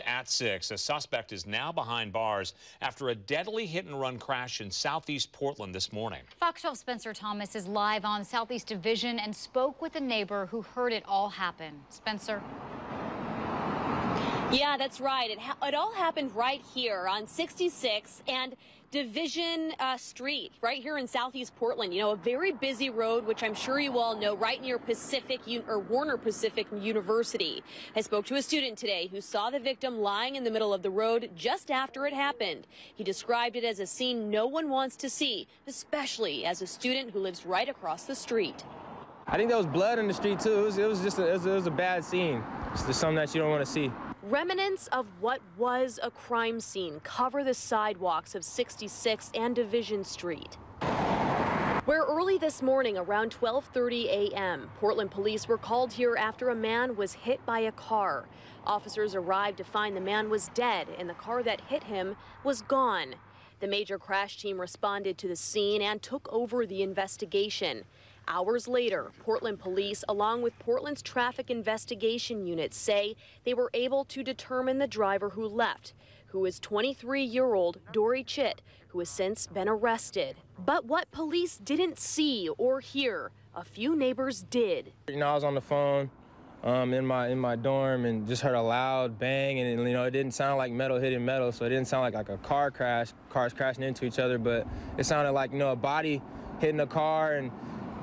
At 6, a suspect is now behind bars after a deadly hit-and-run crash in southeast Portland this morning. Fox 12's Spencer Thomas is live on Southeast Division and spoke with a neighbor who heard it all happen. Spencer. Yeah, that's right. It all happened right here on 66 and Division Street, right here in southeast Portland. You know, a very busy road, which I'm sure you all know, right near Warner Pacific University. I spoke to a student today who saw the victim lying in the middle of the road just after it happened. He described it as a scene no one wants to see, especially as a student who lives right across the street. I think there was blood in the street too. It was a bad scene. It's just something that you don't want to see. Remnants of what was a crime scene cover the sidewalks of 66 and Division Street, where early this morning around 12:30 a.m., Portland police were called here after a man was hit by a car. Officers arrived to find the man was dead and the car that hit him was gone. The major crash team responded to the scene and took over the investigation. Hours later, Portland police, along with Portland's traffic investigation unit, say they were able to determine the driver who left, who is 23-year-old Dory Chitt, who has since been arrested. But what police didn't see or hear, a few neighbors did. You know, I was on the phone in my dorm and just heard a loud bang, and it didn't sound like metal hitting metal, so it didn't sound like a car crash, cars crashing into each other, but it sounded like a body hitting a car. And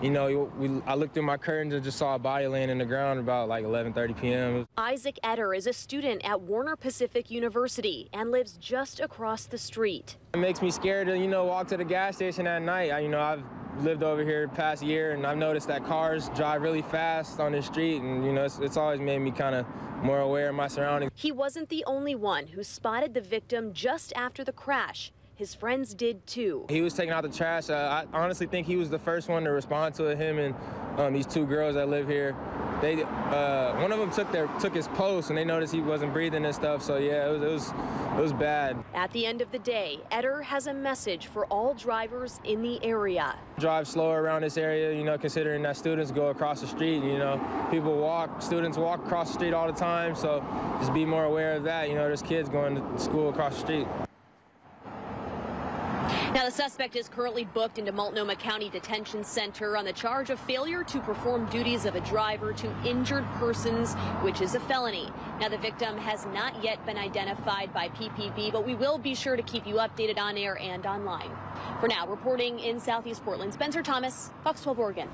I looked through my curtains and just saw a body laying in the ground about like 11:30 p.m. Isaac Etter is a student at Warner Pacific University and lives just across the street. It makes me scared to, walk to the gas station at night. I've lived over here the past year, and I've noticed that cars drive really fast on the street, and, it's always made me kind of more aware of my surroundings. He wasn't the only one who spotted the victim just after the crash. His friends did too. He was taking out the trash. I honestly think he was the first one to respond to it. Him and these two girls that live here. One of them took his post, and they noticed he wasn't breathing and stuff. So yeah, it was bad. At the end of the day, Etter has a message for all drivers in the area. Drive slower around this area. Considering that students go across the street. Students walk across the street all the time. So just be more aware of that. There's kids going to school across the street. Now, the suspect is currently booked into Multnomah County Detention Center on the charge of failure to perform duties of a driver to injured persons, which is a felony. Now, the victim has not yet been identified by PPV, but we will be sure to keep you updated on air and online. For now, reporting in Southeast Portland, Spencer Thomas, Fox 12 Oregon.